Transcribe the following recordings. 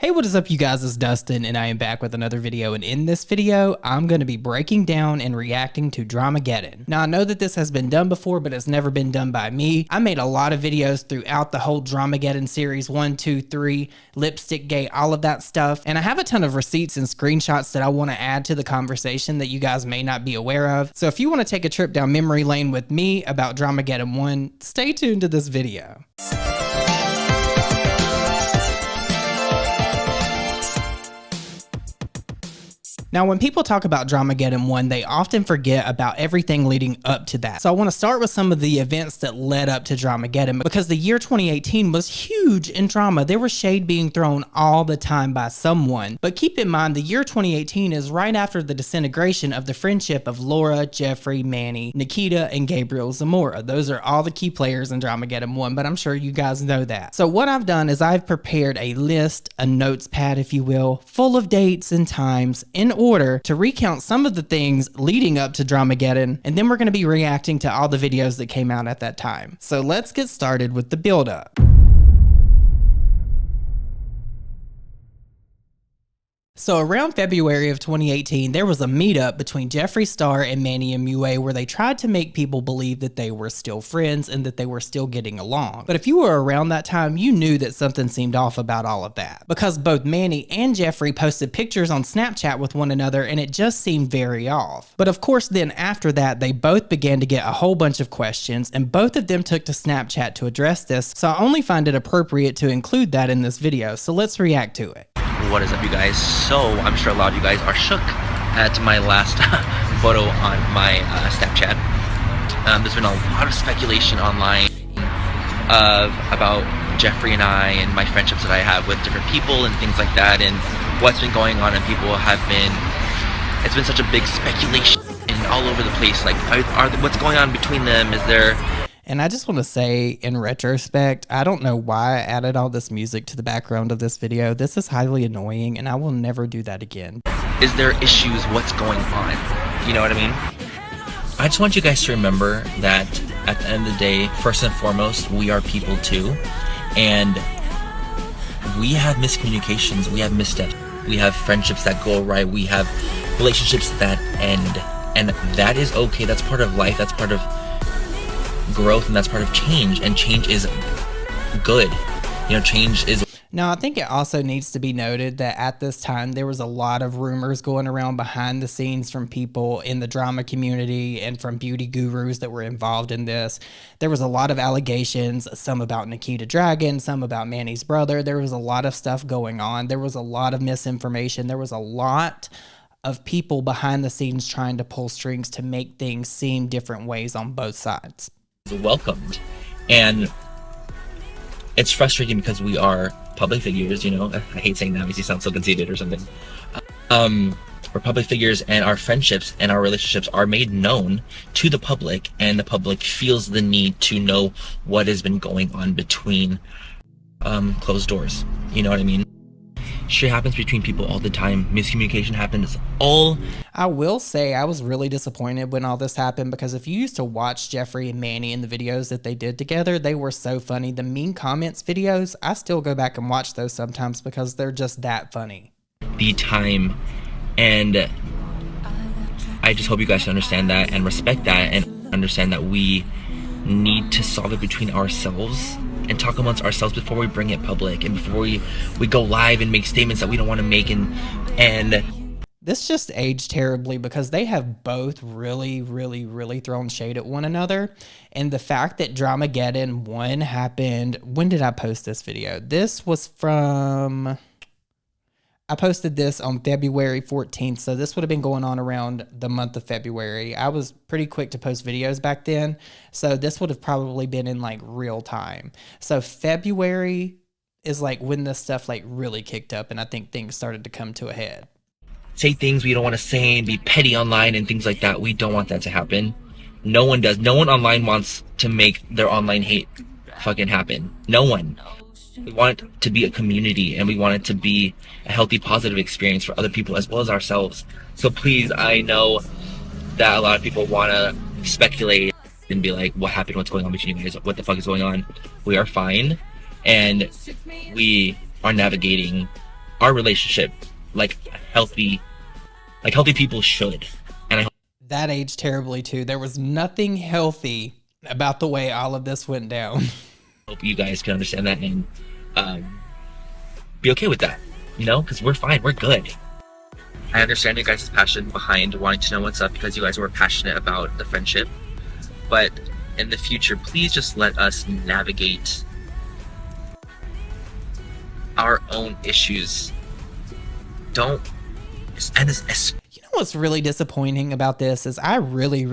Hey, what is up, you guys? It's Dustin, and I am back with another video, and in this video, I'm going to be breaking down and reacting to Dramageddon. Now, I know that this has been done before, but it's never been done by me. I made a lot of videos throughout the whole Dramageddon series, 1, 2, 3, Lipstick Gate, all of that stuff, and I have a ton of receipts and screenshots that I want to add to the conversation that you guys may not be aware of. So if you want to take a trip down memory lane with me about Dramageddon 1, stay tuned to this video. Now, when people talk about Dramageddon 1, they often forget about everything leading up to that. So I want to start with some of the events that led up to Dramageddon, because the year 2018 was huge in drama. There was shade being thrown all the time by someone. But keep in mind, the year 2018 is right after the disintegration of the friendship of Laura, Jeffree, Manny, Nikita, and Gabriel Zamora. Those are all the key players in Dramageddon 1, but I'm sure you guys know that. So what I've done is I've prepared a list, a notes pad, if you will, full of dates and times in order to recount some of the things leading up to Dramageddon, and then we're going to be reacting to all the videos that came out at that time. So let's get started with the build-up. So around February of 2018, there was a meetup between Jeffree Star and Manny MUA where they tried to make people believe that they were still friends and that they were still getting along. But if you were around that time, you knew that something seemed off about all of that, because both Manny and Jeffree posted pictures on Snapchat with one another, and it just seemed very off. But of course, then after that, they both began to get a whole bunch of questions, and both of them took to Snapchat to address this, so I only find it appropriate to include that in this video, so let's react to it. What is up, you guys? So I'm sure a lot of you guys are shook at my last photo on my Snapchat. There's been a lot of speculation online about Jeffree and I and my friendships that I have with different people and things like that, and what's been going on, and people have been, it's been such a big speculation all over the place, like what's going on between them, is there... And I just want to say, in retrospect, I don't know why I added all this music to the background of this video. This is highly annoying, and I will never do that again. Is there issues? What's going on? You know what I mean? I just want you guys to remember that at the end of the day, first and foremost, we are people too. And we have miscommunications, we have missteps, we have friendships that go awry, we have relationships that end. And that is okay, that's part of life, that's part of growth, and that's part of change, and change is good. You know, change is... Now, I think it also needs to be noted that at this time, there was a lot of rumors going around behind the scenes from people in the drama community and from beauty gurus that were involved in this. There was a lot of allegations, some about Nikita Dragon, some about Manny's brother. There was a lot of stuff going on. There was a lot of misinformation. There was a lot of people behind the scenes trying to pull strings to make things seem different ways on both sides. Welcomed, and it's frustrating because we are public figures, you know. I hate saying that, makes you sound so conceited or something. We're public figures, and our friendships and our relationships are made known to the public, and the public feels the need to know what has been going on between closed doors. You know what I mean? Shit happens between people all the time. Miscommunication happens all... I will say I was really disappointed when all this happened, because if you used to watch Jeffree and Manny in the videos that they did together, they were so funny. The mean comments videos, I still go back and watch those sometimes because they're just that funny. The time, and I just hope you guys understand that and respect that, and understand that we need to solve it between ourselves and talk amongst ourselves before we bring it public, and before we go live and make statements that we don't want to make. And this just aged terribly, because they have both really thrown shade at one another. And the fact that Dramageddon 1 happened, when did I post this video? This was from... I posted this on February 14th, so this would have been going on around the month of February. I was pretty quick to post videos back then, so this would have probably been in like real time. So February is like when this stuff like really kicked up, and I think things started to come to a head. Say things we don't want to say and be petty online and things like that. We don't want that to happen. No one does. No one online wants to make their online hate fucking happen. No one. We want it to be a community, and we want it to be a healthy, positive experience for other people as well as ourselves. So please, I know that a lot of people want to speculate and be like, what happened, what's going on between you guys, what the fuck is going on. We are fine, and we are navigating our relationship like healthy people should. And I That aged terribly too. There was nothing healthy about the way all of this went down. hope you guys can understand that and be okay with that, you know, because we're fine, we're good. I understand you guys' passion behind wanting to know what's up because you guys were passionate about the friendship, but in the future, please just let us navigate our own issues. Don't, and You know what's really disappointing about this is I really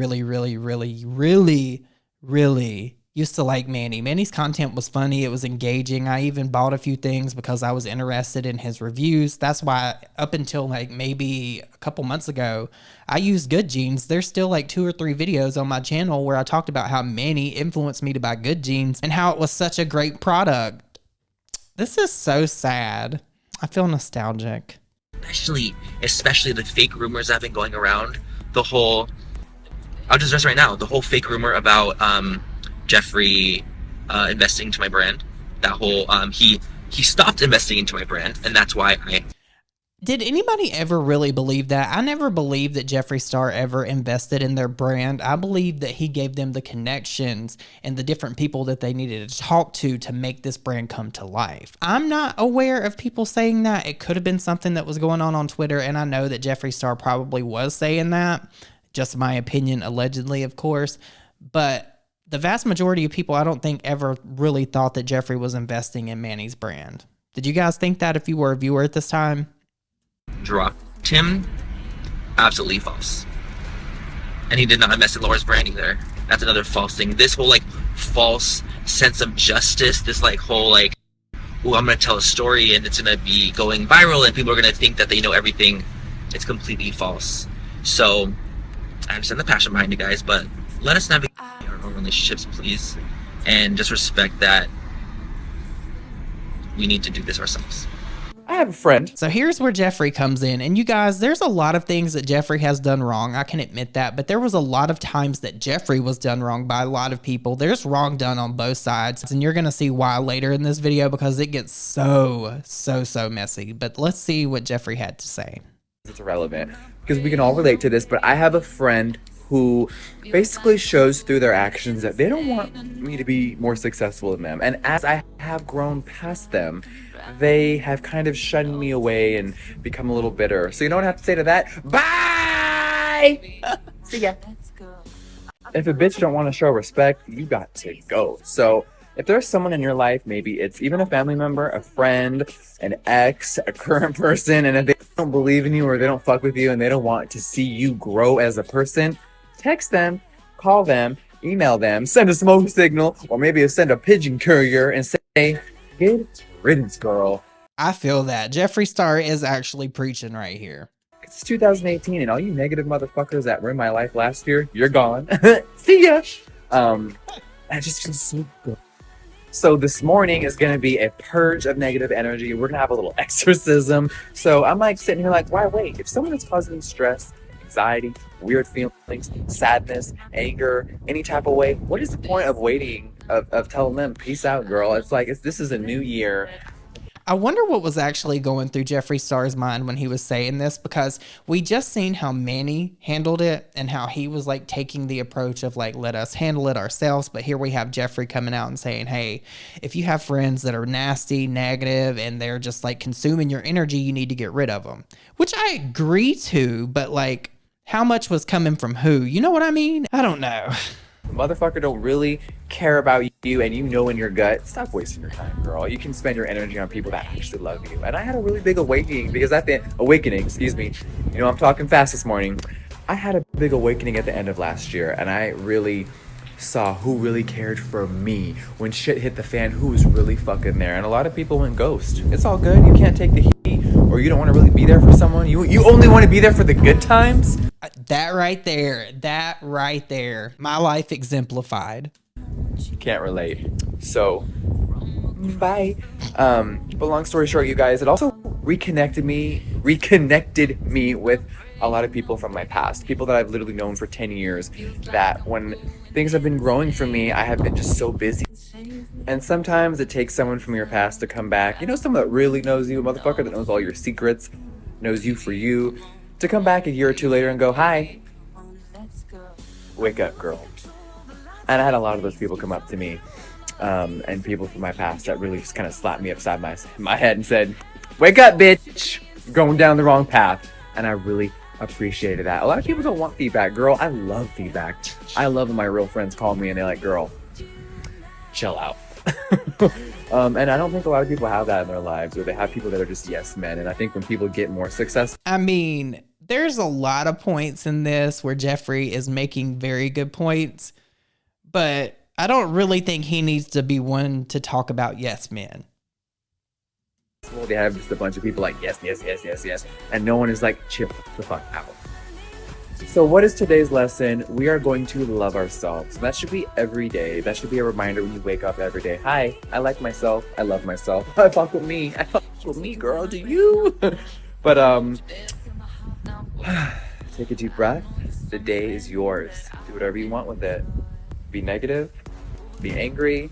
used to like Manny. Manny's content was funny. It was engaging. I even bought a few things because I was interested in his reviews. That's why up until like maybe a couple months ago, I used Good Jeans. There's still like 2 or 3 videos on my channel where I talked about how Manny influenced me to buy Good Jeans and how it was such a great product. This is so sad. I feel nostalgic. especially the fake rumors that have been going around. The whole, I'll just address right now, the whole fake rumor about Jeffree investing into my brand. That whole he stopped investing into my brand, and that's why I. Did anybody ever really believe that? I never believed that Jeffree Star ever invested in their brand. I believe that he gave them the connections and the different people that they needed to talk to make this brand come to life. I'm not aware of people saying that. It could have been something that was going on Twitter, and I know that Jeffree Star probably was saying that. Just my opinion, allegedly, of course. But the vast majority of people, I don't think, ever really thought that Jeffree was investing in Manny's brand. Did you guys think that if you were a viewer at this time? Dropped him, absolutely false. And he did not invest in Laura's brand either. That's another false thing. This whole like false sense of justice, this like whole like, oh, I'm gonna tell a story and it's gonna be going viral and people are gonna think that they know everything. It's completely false. So I understand the passion behind you guys, but let us navigate our own relationships, please, and just respect that we need to do this ourselves. I have a friend. So here's where Jeffree comes in. And you guys, there's a lot of things that Jeffree has done wrong. I can admit that. But there was a lot of times that Jeffree was done wrong by a lot of people. There's wrong done on both sides. And you're going to see why later in this video because it gets so messy. But let's see what Jeffree had to say. It's irrelevant because we can all relate to this, but I have a friend who basically shows through their actions that they don't want me to be more successful than them. And as I have grown past them, they have kind of shunned me away and become a little bitter. So you know what I have to say to that? Bye! See ya. If a bitch don't want to show respect, you got to go. So if there's someone in your life, maybe it's even a family member, a friend, an ex, a current person, and if they don't believe in you or they don't fuck with you and they don't want to see you grow as a person, text them, call them, email them, send a smoke signal, or maybe send a pigeon courier and say, good riddance, girl. I feel that. Jeffree Star is actually preaching right here. It's 2018 and all you negative motherfuckers that were in my life last year, you're gone. See ya. I just feel so good. So this morning is going to be a purge of negative energy. We're going to have a little exorcism. So I'm like sitting here like, why wait? If someone is causing stress, anxiety, weird feelings, sadness, anger, any type of way, what is the point of waiting, of telling them, peace out, girl? It's like, this is a new year. I wonder what was actually going through Jeffree Star's mind when he was saying this, because we just seen how Manny handled it and how he was like taking the approach of like, let us handle it ourselves. But here we have Jeffree coming out and saying, hey, if you have friends that are nasty, negative, and they're just like consuming your energy, you need to get rid of them, which I agree to. But like, how much was coming from who? You know what I mean? I don't know. The motherfucker don't really care about you and you know in your gut, stop wasting your time, girl. You can spend your energy on people that actually love you. And I had a really big awakening because at the excuse me, you know, I'm talking fast this morning. I had a big awakening at the end of last year and I really saw who really cared for me. When shit hit the fan, who was really fucking there. And a lot of people went ghost. It's all good. You can't take the heat, or you don't want to really be there for someone. You only want to be there for the good times. That right there, my life exemplified. Can't relate. So bye. But long story short, you guys, it also reconnected me with a lot of people from my past, people that I've literally known for 10 years, that when things have been growing for me, I have been just so busy And sometimes it takes someone from your past to come back. You know, someone that really knows you, a motherfucker that knows all your secrets, knows you for you, to come back a year or two later and go, hi, wake up, girl. And I had a lot of those people come up to me, and people from my past that really just kind of slapped me upside my head and said, wake up, bitch, you're going down the wrong path. And I really appreciated that. A lot of people don't want feedback, girl. I love feedback. I love when my real friends call me and they're like, girl, chill out. And I don't think a lot of people have that in their lives, or they have people that are just yes men. And I think when people get more successful, I mean, there's a lot of points in this where Jeffree is making very good points, but I don't really think he needs to be one to talk about yes men. they have just a bunch of people like yes, yes, yes, yes, yes, and no one is like chill the fuck out. So what is today's lesson? We are going to love ourselves. That should be every day. That should be a reminder when you wake up every day. Hi, I like myself. I love myself. I fuck with me. I fuck with me, girl. Do you? But take a deep breath. The day is yours. Do whatever you want with it. Be negative, be angry,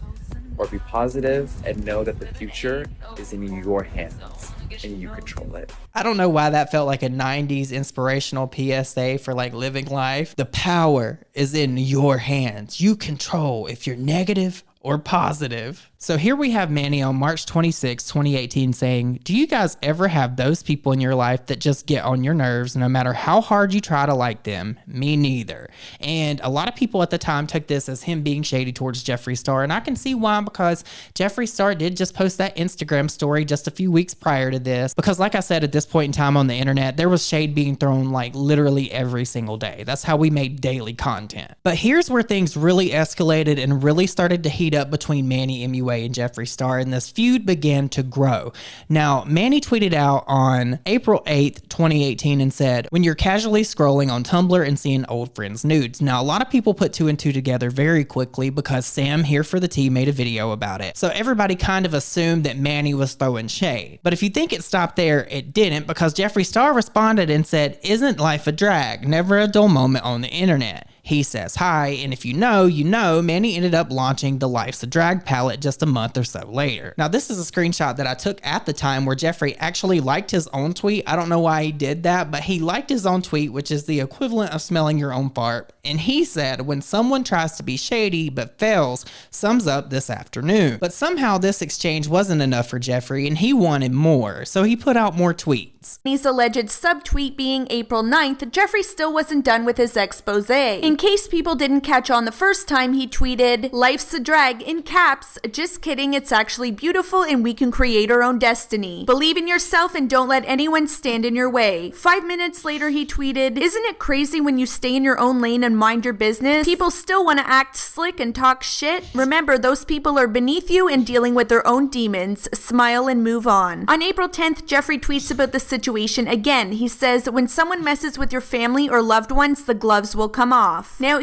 or be positive, and know that the future is in your hands and you control it. I don't know why that felt like a 90s inspirational PSA for like living life. The power is in your hands. You control if you're negative or positive. So here we have Manny on March 26, 2018 saying, do you guys ever have those people in your life that just get on your nerves no matter how hard you try to like them? Me neither. And a lot of people at the time took this as him being shady towards Jeffree Star. And I can see why, because Jeffree Star did just post that Instagram story just a few weeks prior to this. Because like I said, at this point in time on the internet, there was shade being thrown like literally every single day. That's how we made daily content. But here's where things really escalated and really started to heat up between Manny MUA and Jeffree Star, and this feud began to grow. Now, Manny tweeted out on April 8th, 2018 and said, when you're casually scrolling on Tumblr and seeing old friends' nudes. Now, a lot of people put two and two together very quickly because Sam here for the tea made a video about it. So everybody kind of assumed that Manny was throwing shade. But if you think it stopped there, it didn't, because Jeffree Star responded and said, isn't life a drag? Never a dull moment on the internet. He says hi, and if you know, you know, Manny ended up launching the Life's a Drag palette just a month or so later. Now, this is a screenshot that I took at the time where Jeffree actually liked his own tweet. I don't know why he did that, but he liked his own tweet, which is the equivalent of smelling your own fart. And he said, when someone tries to be shady but fails, sums up this afternoon. But somehow this exchange wasn't enough for Jeffree, and he wanted more, so he put out more tweets. His alleged subtweet being April 9th, Jeffree still wasn't done with his expose. In case people didn't catch on the first time, he tweeted, life's a drag, in caps, just kidding, it's actually beautiful and we can create our own destiny. Believe in yourself and don't let anyone stand in your way. 5 minutes later, he tweeted, isn't it crazy when you stay in your own lane and mind your business? People still want to act slick and talk shit. Remember, those people are beneath you and dealing with their own demons. Smile and move on. On April 10th, Jeffree tweets about the situation again. He says, when someone messes with your family or loved ones, the gloves will come off. Now,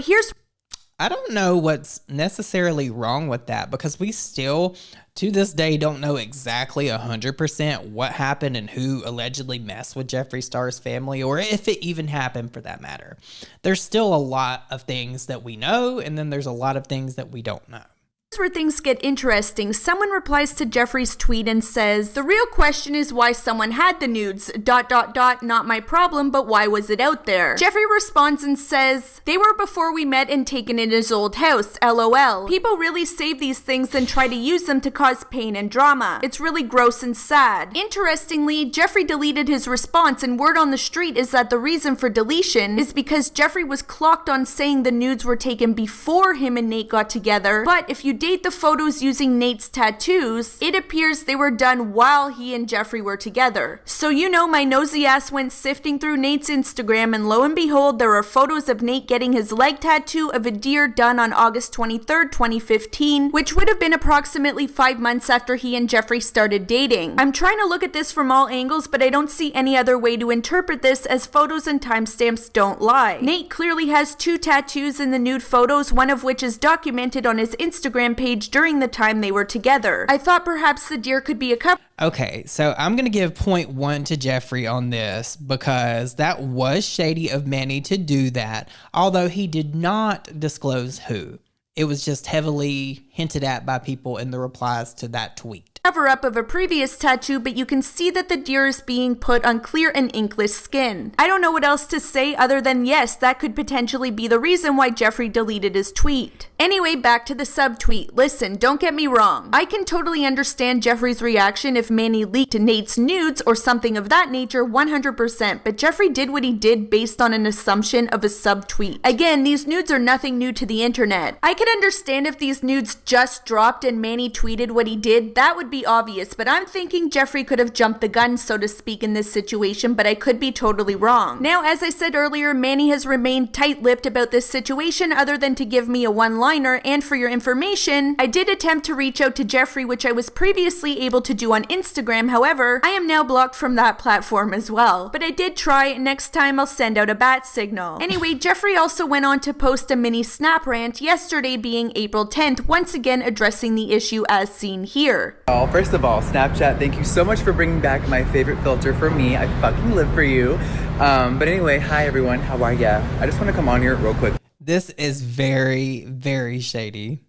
I don't know what's necessarily wrong with that, because we still, to this day, don't know exactly 100% what happened and who allegedly messed with Jeffree Star's family, or if it even happened for that matter. There's still a lot of things that we know, and then there's a lot of things that we don't know. Here's where things get interesting. Someone replies to Jeffree's tweet and says, the real question is why someone had the nudes, ... not my problem, but why was it out there? Jeffree responds and says, they were before we met and taken in his old house, LOL. People really save these things and try to use them to cause pain and drama. It's really gross and sad. Interestingly, Jeffree deleted his response, and word on the street is that the reason for deletion is because Jeffree was clocked on saying the nudes were taken before him and Nate got together, but if you date the photos using Nate's tattoos, it appears they were done while he and Jeffree were together. So you know, my nosy ass went sifting through Nate's Instagram, and lo and behold, there are photos of Nate getting his leg tattoo of a deer done on August 23rd, 2015, which would have been approximately 5 months after he and Jeffree started dating. I'm trying to look at this from all angles, but I don't see any other way to interpret this, as photos and timestamps don't lie. Nate clearly has 2 tattoos in the nude photos, one of which is documented on his Instagram page during the time they were together. I thought perhaps the deer could be a couple. Okay, so I'm going to give point 1 to Jeffree on this, because that was shady of Manny to do that, although he did not disclose who. It was just heavily hinted at by people in the replies to that tweet. Cover-up of a previous tattoo, but you can see that the deer is being put on clear and inkless skin. I don't know what else to say other than yes, that could potentially be the reason why Jeffree deleted his tweet. Anyway, back to the subtweet. Listen, don't get me wrong. I can totally understand Jeffree's reaction if Manny leaked Nate's nudes or something of that nature 100%, but Jeffree did what he did based on an assumption of a subtweet. Again, these nudes are nothing new to the internet. I could understand if these nudes just dropped and Manny tweeted what he did, that would be obvious, but I'm thinking Jeffree could have jumped the gun, so to speak, in this situation, but I could be totally wrong. Now, as I said earlier, Manny has remained tight-lipped about this situation other than to give me a one-liner, and for your information, I did attempt to reach out to Jeffree, which I was previously able to do on Instagram. However, I am now blocked from that platform as well. But I did try, and next time I'll send out a bat signal. Anyway, Jeffree also went on to post a mini snap rant, yesterday being April 10th, once again addressing the issue as seen here. First of all, Snapchat, thank you so much for bringing back my favorite filter for me. I fucking live for you. But anyway, hi everyone, how are ya? I just want to come on here real quick. This is very, very shady.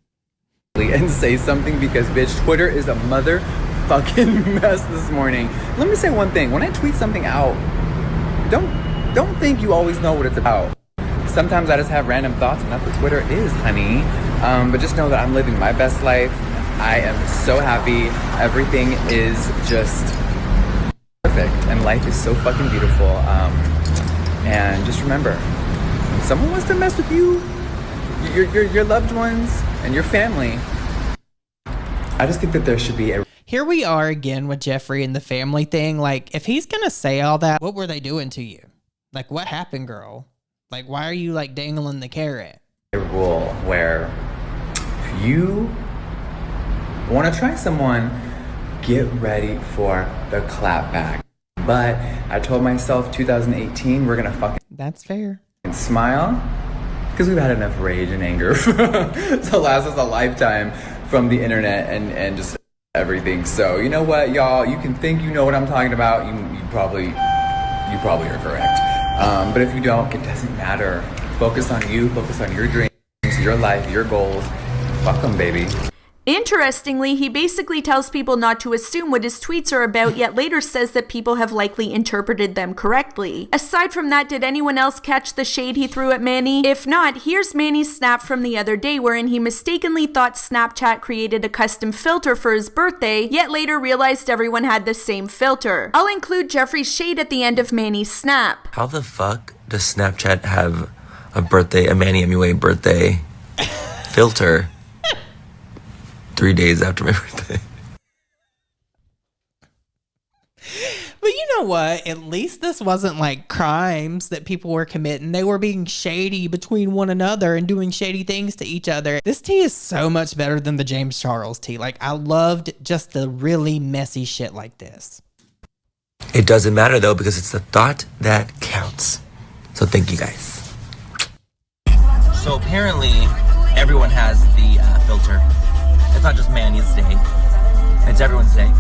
And say something because, bitch, Twitter is a motherfucking mess this morning. Let me say one thing. When I tweet something out, don't think you always know what it's about. Sometimes I just have random thoughts, and that's what Twitter is, honey. But just know that I'm living my best life. I am so happy. Everything is just perfect, and life is so fucking beautiful. And just remember, when someone wants to mess with you, your loved ones, and your family, I just think that there should be a... Here we are again with Jeffree and the family thing. Like, if he's gonna say all that, what were they doing to you? Like, what happened, girl? Like, why are you, like, dangling the carrot? A rule where if you want to try someone, get ready for the clap back. But I told myself 2018, we're gonna fucking... That's fair. Smile, because we've had enough rage and anger to last us a lifetime from the internet and just everything. So you know what, y'all, you can think you know what I'm talking about. You probably are correct. But if you don't, it doesn't matter. Focus on you, focus on your dreams, your life, your goals. Fuck them, baby. Interestingly, he basically tells people not to assume what his tweets are about, yet later says that people have likely interpreted them correctly. Aside from that, did anyone else catch the shade he threw at Manny? If not, here's Manny's snap from the other day wherein he mistakenly thought Snapchat created a custom filter for his birthday, yet later realized everyone had the same filter. I'll include Jeffree's shade at the end of Manny's snap. How the fuck does Snapchat have a Manny MUA birthday filter 3 days after my birthday? But you know what? At least this wasn't like crimes that people were committing. They were being shady between one another and doing shady things to each other. This tea is so much better than the James Charles tea. Like, I loved just the really messy shit like this. It doesn't matter though, because it's the thought that counts. So thank you guys. So apparently everyone has the filter. It's not just Manny's day. It's everyone's day.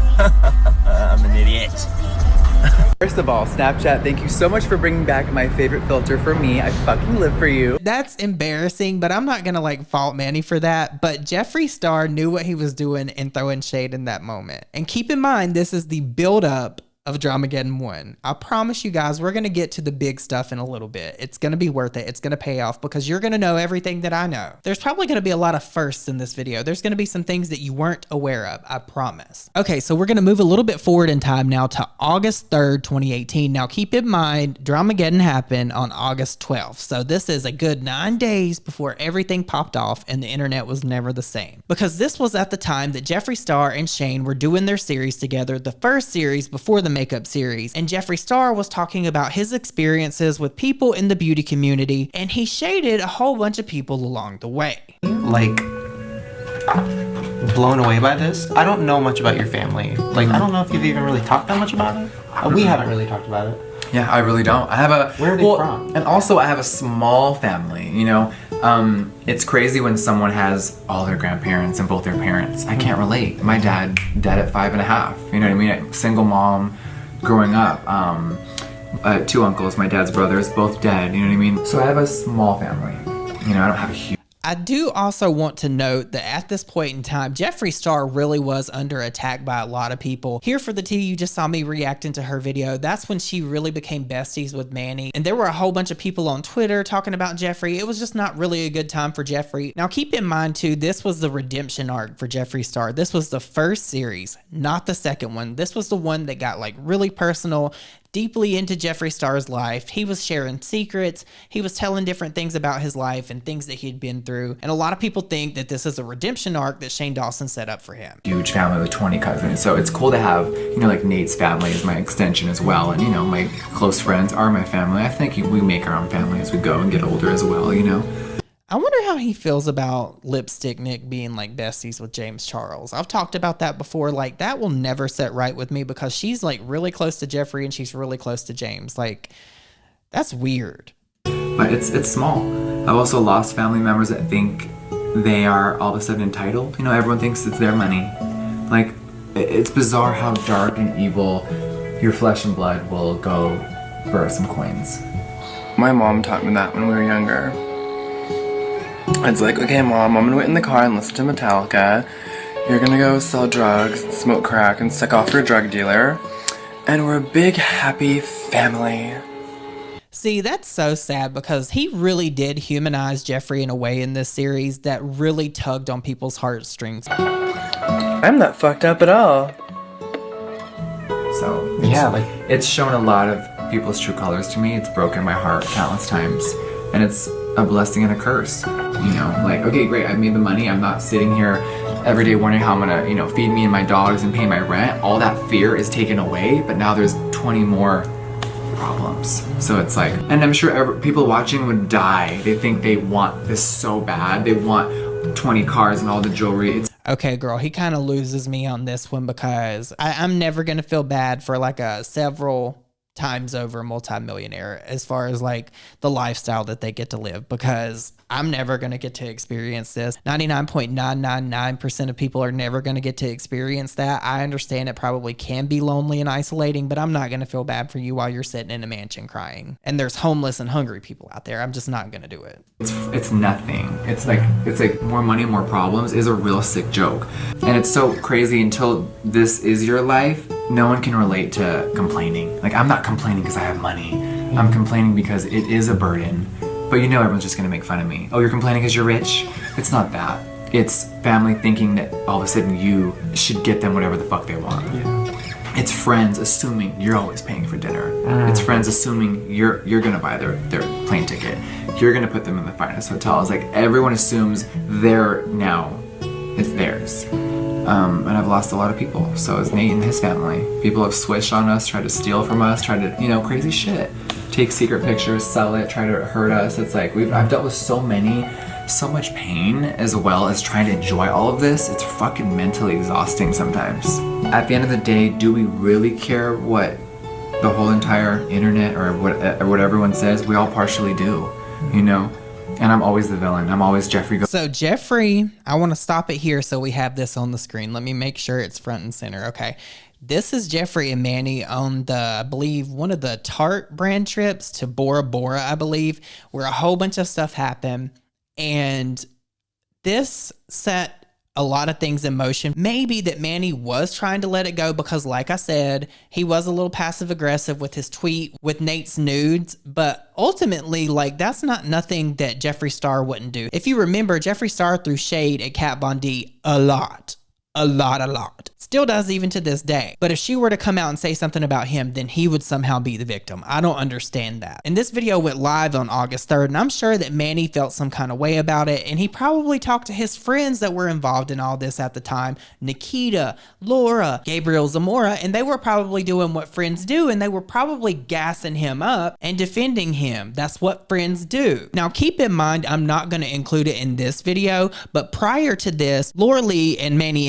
I'm an idiot. First of all, Snapchat, thank you so much for bringing back my favorite filter for me. I fucking live for you. That's embarrassing, but I'm not gonna like fault Manny for that. But Jeffree Star knew what he was doing and throwing shade in that moment. And keep in mind, this is the build up of Dramageddon One. I promise you guys, we're going to get to the big stuff in a little bit. It's going to be worth it. It's going to pay off because you're going to know everything that I know. There's probably going to be a lot of firsts in this video. There's going to be some things that you weren't aware of, I promise. Okay, so we're going to move a little bit forward in time now to August 3rd, 2018. Now keep in mind, Dramageddon happened on August 12th. So this is a good 9 days before everything popped off and the internet was never the same. Because this was at the time that Jeffree Star and Shane were doing their series together, the first series before the makeup series, and Jeffree Star was talking about his experiences with people in the beauty community, and he shaded a whole bunch of people along the way. Like, blown away by this. I don't know much about your family. Like, I don't know if you've even really talked that much about it. We haven't really talked about it. Yeah, I really don't. I have a... Where are they from? And also, I have a small family, you know? It's crazy when someone has all their grandparents and both their parents. I can't relate. My dad dead at 5.5. You know what I mean? Single mom growing up. 2 uncles, my dad's brothers, both dead. You know what I mean? So I have a small family. You know, I don't have a huge... I do also want to note that at this point in time, Jeffree Star really was under attack by a lot of people. Here for the tea, you just saw me reacting to her video. That's when she really became besties with Manny. And there were a whole bunch of people on Twitter talking about Jeffree. It was just not really a good time for Jeffree. Now keep in mind too, this was the redemption arc for Jeffree Star. This was the first series, not the second one. This was the one that got like really personal, deeply into Jeffree Star's life. He was sharing secrets. He was telling different things about his life and things that he'd been through. And a lot of people think that this is a redemption arc that Shane Dawson set up for him. Huge family with 20 cousins. So it's cool to have, you know, like Nate's family is my extension as well. And, you know, my close friends are my family. I think we make our own family as we go and get older as well, you know. I wonder how he feels about Lipstick Nick being like besties with James Charles. I've talked about that before. Like, that will never set right with me because she's like really close to Jeffree and she's really close to James. Like, that's weird. But it's small. I've also lost family members that think they are all of a sudden entitled. You know, everyone thinks it's their money. Like, it's bizarre how dark and evil your flesh and blood will go for some coins. My mom taught me that when we were younger. It's like, okay, Mom, I'm gonna wait in the car and listen to Metallica. You're gonna go sell drugs, smoke crack, and suck off your drug dealer. And we're a big, happy family. See, that's so sad because he really did humanize Jeffree in a way in this series that really tugged on people's heartstrings. I'm not fucked up at all. So, Yeah, like, it's shown a lot of people's true colors to me. It's broken my heart countless times. And it's a blessing and a curse. You know, like, okay, great, I made the money. I'm not sitting here every day wondering how I'm gonna, you know, feed me and my dogs and pay my rent. All that fear is taken away, but now there's 20 more problems. So it's like, and I'm sure people watching would die. They think they want this so bad. They want 20 cars and all the jewelry. Okay, girl, he kind of loses me on this one because I'm never going to feel bad for like a several times over multimillionaire as far as like the lifestyle that they get to live, because I'm never going to get to experience this. 99.999% of people are never going to get to experience that. I understand it probably can be lonely and isolating, but I'm not going to feel bad for you while you're sitting in a mansion crying. And there's homeless and hungry people out there. I'm just not going to do it. It's nothing. It's like more money, more problems is a real sick joke. And it's so crazy until this is your life, no one can relate to complaining. Like, I'm not complaining because I have money. I'm complaining because it is a burden. But you know everyone's just gonna make fun of me. Oh, you're complaining because you're rich? It's not that. It's family thinking that all of a sudden you should get them whatever the fuck they want. Yeah. It's friends assuming you're always paying for dinner. It's friends assuming you're gonna buy their plane ticket. You're gonna put them in the finest hotels. Like, everyone assumes they're now, it's theirs. And I've lost a lot of people. So has Nate and his family. People have switched on us, tried to steal from us, tried to, you know, crazy shit. Take secret pictures, sell it, try to hurt us. It's like I've dealt with so much pain, as well as trying to enjoy all of this. It's fucking mentally exhausting sometimes. At the end of the day, do we really care what the whole entire internet or what everyone says? We all partially do, you know? And I'm always the villain. I'm always Jeffree. So Jeffree, I want to stop it here so we have this on the screen. Let me make sure it's front and center. Okay. This is Jeffree and Manny on the, I believe, one of the Tarte brand trips to Bora Bora, I believe, where a whole bunch of stuff happened. And this set a lot of things in motion. Maybe that Manny was trying to let it go because, like I said, he was a little passive aggressive with his tweet with Nate's nudes. But ultimately, like, that's not nothing that Jeffree Star wouldn't do. If you remember, Jeffree Star threw shade at Kat Von D a lot. Still does even to this day. But if she were to come out and say something about him, then he would somehow be the victim. I don't understand that. And this video went live on August 3rd, and I'm sure that Manny felt some kind of way about it, and he probably talked to his friends that were involved in all this at the time, Nikita, Laura, Gabriel Zamora, and they were probably doing what friends do, and they were probably gassing him up and defending him. That's what friends do. Now, keep in mind, I'm not going to include it in this video, but prior to this, Laura Lee and Manny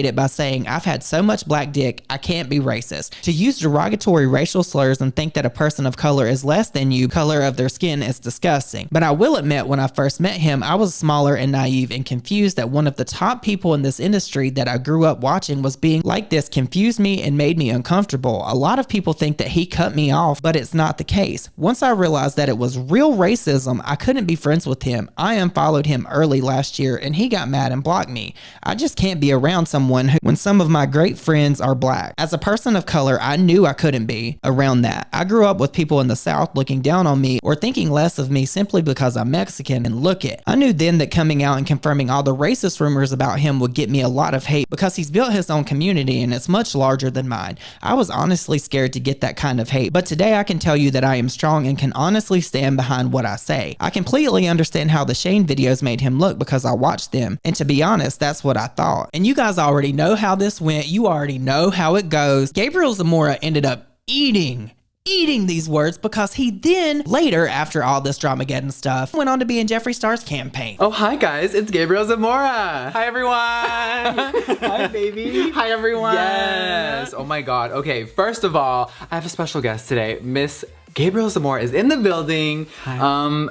made it by saying, I've had so much black dick, I can't be racist. To use derogatory racial slurs and think that a person of color is less than you, color of their skin, is disgusting. But I will admit, when I first met him, I was smaller and naive and confused that one of the top people in this industry that I grew up watching was being like this confused me and made me uncomfortable. A lot of people think that he cut me off, but it's not the case. Once I realized that it was real racism, I couldn't be friends with him. I unfollowed him early last year and he got mad and blocked me. I just can't be around someone when some of my great friends are black. As a person of color, I knew I couldn't be around that. I grew up with people in the South looking down on me or thinking less of me simply because I'm Mexican, and look it. I knew then that coming out and confirming all the racist rumors about him would get me a lot of hate because he's built his own community and it's much larger than mine. I was honestly scared to get that kind of hate, but today I can tell you that I am strong and can honestly stand behind what I say. I completely understand how the Shane videos made him look because I watched them, and to be honest, that's what I thought. And you guys already know how this went. You already know how it goes. Gabriel Zamora ended up eating these words because he then later, after all this Dramageddon stuff, went on to be in Jeffree Star's campaign. Oh, hi guys, it's Gabriel Zamora. Hi everyone. Hi baby. Hi everyone. Yes. Oh my god. Okay, first of all, I have a special guest today. Miss Gabriel Zamora is in the building.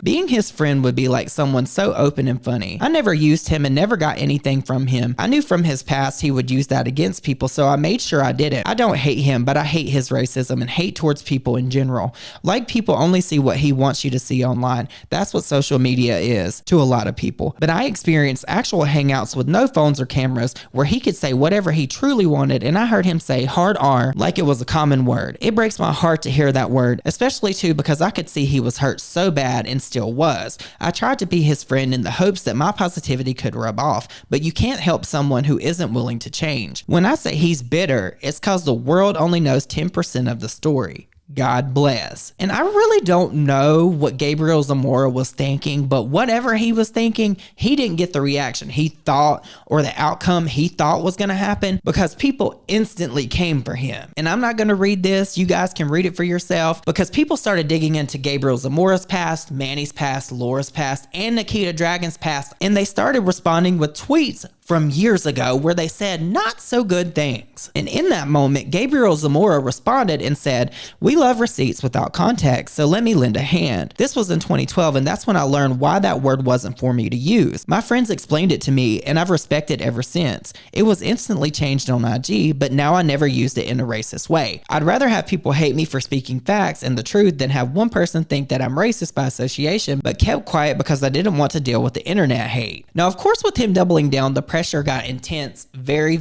Being his friend would be like someone so open and funny. I never used him and never got anything from him. I knew from his past he would use that against people, so I made sure I didn't. I don't hate him, but I hate his racism and hate towards people in general. Like, people only see what he wants you to see online. That's what social media is to a lot of people. But I experienced actual hangouts with no phones or cameras where he could say whatever he truly wanted, and I heard him say hard R like it was a common word. It breaks my heart to hear that word, especially too because I could see he was hurt so bad and still was. I tried to be his friend in the hopes that my positivity could rub off, but you can't help someone who isn't willing to change. When I say he's bitter, it's cause the world only knows 10% of the story. God bless. And I really don't know what Gabriel Zamora was thinking, but whatever he was thinking, he didn't get the reaction he thought or the outcome he thought was going to happen because people instantly came for him. And I'm not going to read this. You guys can read it for yourself because people started digging into Gabriel Zamora's past, Manny's past, Laura's past, and Nikita Dragun's past, and they started responding with tweets from years ago where they said not so good things. And in that moment, Gabriel Zamora responded and said, "We love receipts without context, so let me lend a hand." This was in 2012, and that's when I learned why that word wasn't for me to use. My friends explained it to me, and I've respected it ever since. It was instantly changed on IG, but now I never used it in a racist way. I'd rather have people hate me for speaking facts and the truth than have one person think that I'm racist by association, but kept quiet because I didn't want to deal with the internet hate. Now, of course, with him doubling down, the pressure got intense very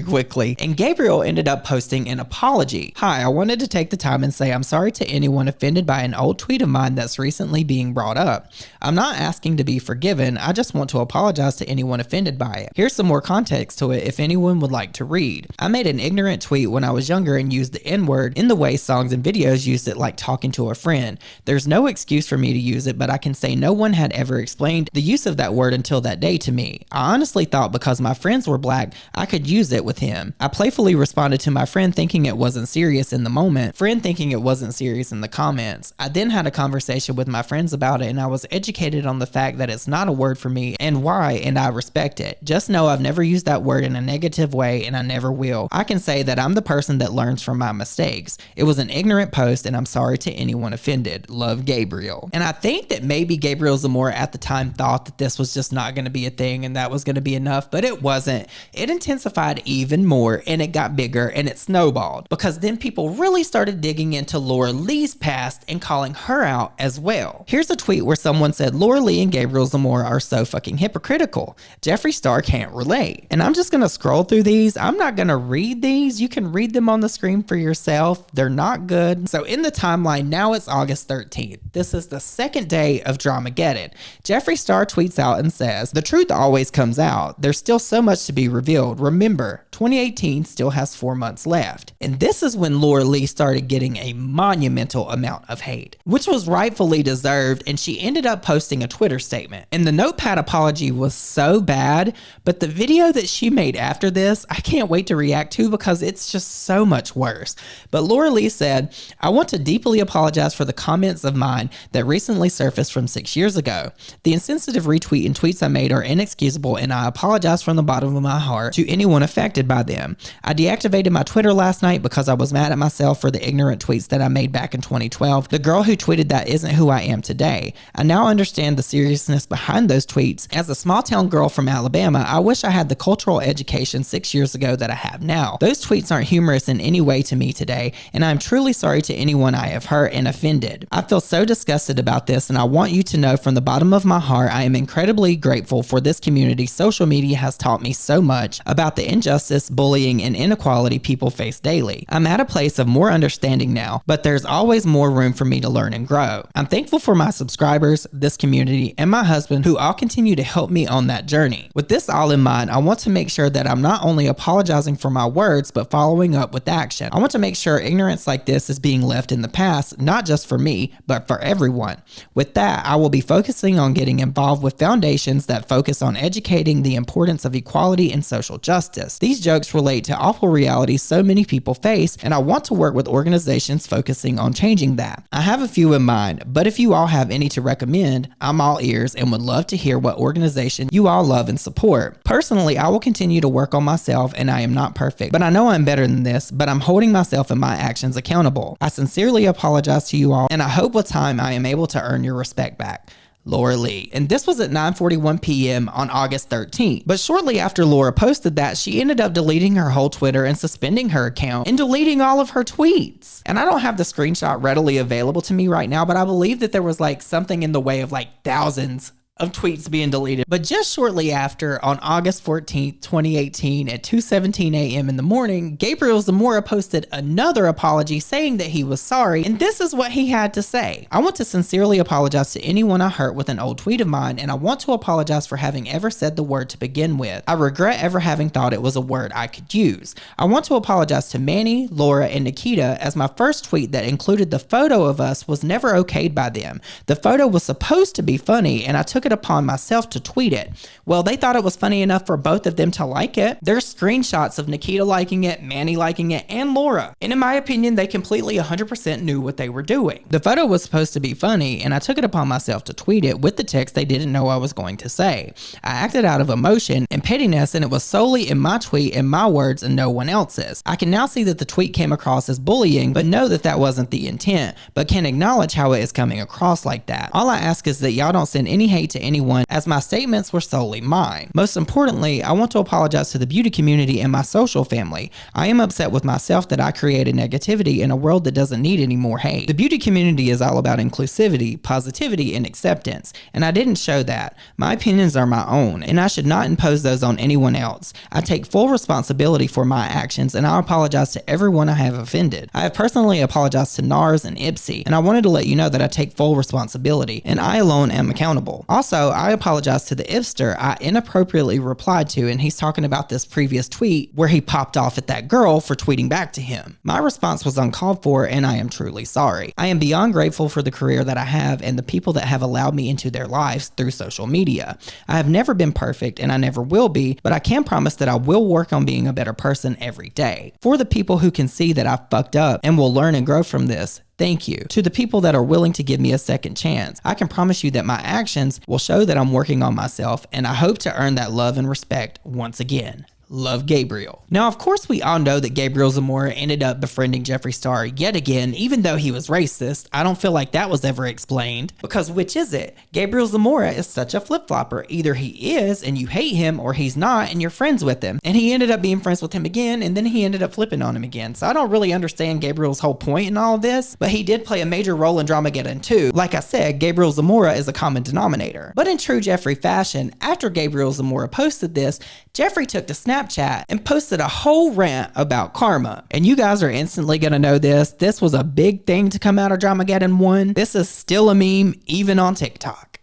quickly, and Gabriel ended up posting an apology. "Hi, I wanted to take the time and say I'm sorry to anyone offended by an old tweet of mine that's recently being brought up. I'm not asking to be forgiven, I just want to apologize to anyone offended by it. Here's some more context to it if anyone would like to read. I made an ignorant tweet when I was younger and used the N-word in the way songs and videos used it, like talking to a friend. There's no excuse for me to use it, but I can say no one had ever explained the use of that word until that day to me. I honestly thought because my friends were black, I could use it with him. I playfully responded to my friend thinking it wasn't serious in the moment, friend thinking it wasn't serious in the comments. I then had a conversation with my friends about it, and I was educated on the fact that it's not a word for me and why, and I respect it. Just know I've never used that word in a negative way, and I never will. I can say that I'm the person that learns from my mistakes. It was an ignorant post, and I'm sorry to anyone offended. Love, Gabriel." And I think that maybe Gabriel Zamora at the time thought that this was just not going to be a thing and that was going to be enough, but it wasn't. It intensified even more, and it got bigger, and it snowballed because then people really started digging into Laura Lee's past and calling her out as well. Here's a tweet where someone said Laura Lee and Gabriel Zamora are so fucking hypocritical. Jeffree Star can't relate. And I'm just gonna scroll through these. I'm not gonna read these. You can read them on the screen for yourself. They're not good. So in the timeline, now it's August 13th. This is the second day of Dramageddon. Jeffree Star tweets out and says, "The truth always comes out. There's still so much to be revealed. Remember, 2018 still has 4 months left." And this is when Laura Lee started getting a monumental amount of hate, which was rightfully deserved, and she ended up posting a Twitter statement. And the notepad apology was so bad, but the video that she made after this, I can't wait to react to because it's just so much worse. But Laura Lee said, "I want to deeply apologize for the comments of mine that recently surfaced from 6 years ago. The insensitive retweet and tweets I made are inexcusable and I apologize from the bottom of my heart to anyone affected by them. I deactivated my Twitter last night because I was mad at myself for the ignorant tweets that I made back in 2012. The girl who tweeted that isn't who I am today. I now understand the seriousness behind those tweets. As a small town girl from Alabama, I wish I had the cultural education 6 years ago that I have now. Those tweets aren't humorous in any way to me today, and I'm truly sorry to anyone I have hurt and offended. I feel so disgusted about this, and I want you to know from the bottom of my heart, I am incredibly grateful for this community. Social media has taught me so much about the injustice, bullying, and inequality people face daily. I'm at a place of more understanding now, but there's always more room for me to learn and grow. I'm thankful for my subscribers, this community, and my husband who all continue to help me on that journey. With this all in mind, I want to make sure that I'm not only apologizing for my words, but following up with action. I want to make sure ignorance like this is being left in the past, not just for me, but for everyone. With that, I will be focusing on getting involved with foundations that focus on educating the importance of equality and social justice. These jokes relate to awful realities so many people face, and I want to work with organizations focusing on changing that. I have a few in mind, but if you all have any to recommend, I'm all ears and would love to hear what organization you all love and support. Personally, I will continue to work on myself, and I am not perfect, but I know I'm better than this, but I'm holding myself and my actions accountable. I sincerely apologize to you all, and I hope with time I am able to earn your respect back. Laura Lee. And this was at 9:41 p.m. on August 13th. But shortly after Laura posted that, she ended up deleting her whole Twitter and suspending her account and deleting all of her tweets. And I don't have the screenshot readily available to me right now, but I believe that there was like something in the way of like thousands of tweets being deleted. But just shortly after, on August 14th, 2018 at 2:17 a.m. in the morning, Gabriel Zamora posted another apology saying that he was sorry, and this is what he had to say. I want to sincerely apologize to anyone I hurt with an old tweet of mine, and I want to apologize for having ever said the word to begin with. I regret ever having thought it was a word I could use. I want to apologize to Manny, Laura, and Nikita, as my first tweet that included the photo of us was never okayed by them. The photo was supposed to be funny, and I took it upon myself to tweet it. Well, they thought it was funny enough for both of them to like it. There's screenshots of Nikita liking it, Manny liking it, and Laura. And in my opinion, they completely 100% knew what they were doing. The photo was supposed to be funny, and I took it upon myself to tweet it with the text they didn't know I was going to say. I acted out of emotion and pettiness, and it was solely in my tweet and my words and no one else's. I can now see that the tweet came across as bullying, but know that that wasn't the intent, but can acknowledge how it is coming across like that. All I ask is that y'all don't send any hate to anyone, as my statements were solely mine. Most importantly, I want to apologize to the beauty community and my social family. I am upset with myself that I created negativity in a world that doesn't need any more hate. The beauty community is all about inclusivity, positivity, and acceptance, and I didn't show that. My opinions are my own, and I should not impose those on anyone else. I take full responsibility for my actions, and I apologize to everyone I have offended. I have personally apologized to NARS and Ipsy, and I wanted to let you know that I take full responsibility, and I alone am accountable. Also, I apologize to the Ipster I inappropriately replied to, and he's talking about this previous tweet where he popped off at that girl for tweeting back to him. My response was uncalled for, and I am truly sorry. I am beyond grateful for the career that I have and the people that have allowed me into their lives through social media. I have never been perfect, and I never will be, but I can promise that I will work on being a better person every day. For the people who can see that I've fucked up and will learn and grow from this, thank you. To the people that are willing to give me a second chance, I can promise you that my actions will show that I'm working on myself, and I hope to earn that love and respect once again. Love, Gabriel. Now, of course, we all know that Gabriel Zamora ended up befriending Jeffree Star yet again, even though he was racist. I don't feel like that was ever explained. Because which is it? Gabriel Zamora is such a flip-flopper. Either he is and you hate him, or he's not and you're friends with him. And he ended up being friends with him again, and then he ended up flipping on him again. So I don't really understand Gabriel's whole point in all of this, but he did play a major role in Dramageddon 2. Like I said, Gabriel Zamora is a common denominator. But in true Jeffree fashion, after Gabriel Zamora posted this, Jeffree took to Snapchat and posted a whole rant about karma. And you guys are instantly gonna know this. This was a big thing to come out of Dramageddon 1. This is still a meme, even on TikTok.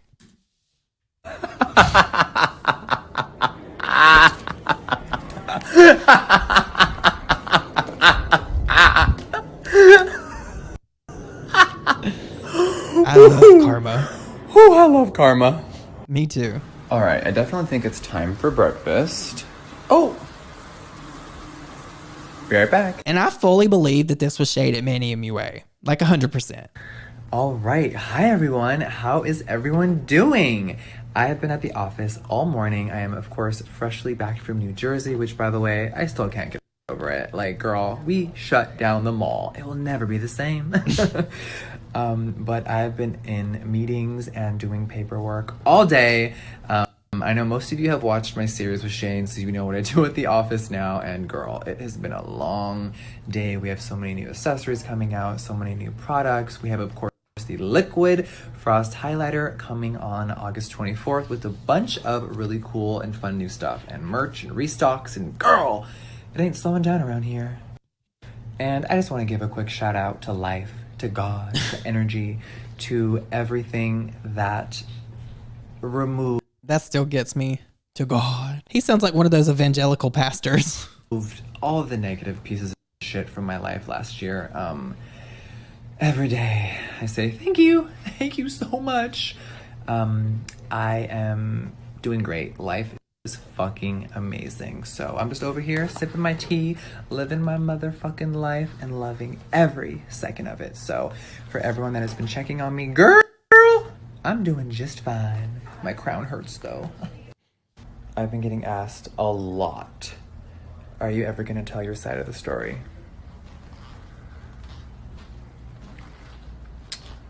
I love karma. Oh, I love karma. Me too. All right, I definitely think it's time for breakfast. Oh! Be right back. And I fully believe that this was shade at Manny MUA. Like 100%. All right. Hi, everyone. How is everyone doing? I have been at the office all morning. I am, of course, freshly back from New Jersey, which, by the way, I still can't get over it. Like, girl, we shut down the mall. It will never be the same. But I've been in meetings and doing paperwork all day. I know most of you have watched my series with Shane, so you know what I do at the office now. And girl, it has been a long day. We have so many new accessories coming out, so many new products. We have, of course, the liquid frost highlighter coming on August 24th with a bunch of really cool and fun new stuff and merch and restocks. And girl, it ain't slowing down around here. And I just want to give a quick shout out to life, to God, to energy, to everything that removed That still gets me to God. He sounds like one of those evangelical pastors. all of the negative pieces of shit from my life last year. Every day I say thank you so much. I am doing great. Life is fucking amazing. So I'm just over here sipping my tea, living my motherfucking life, and loving every second of it. So for everyone that has been checking on me, girl, I'm doing just fine. My crown hurts though. I've been getting asked a lot, are you ever gonna tell your side of the story?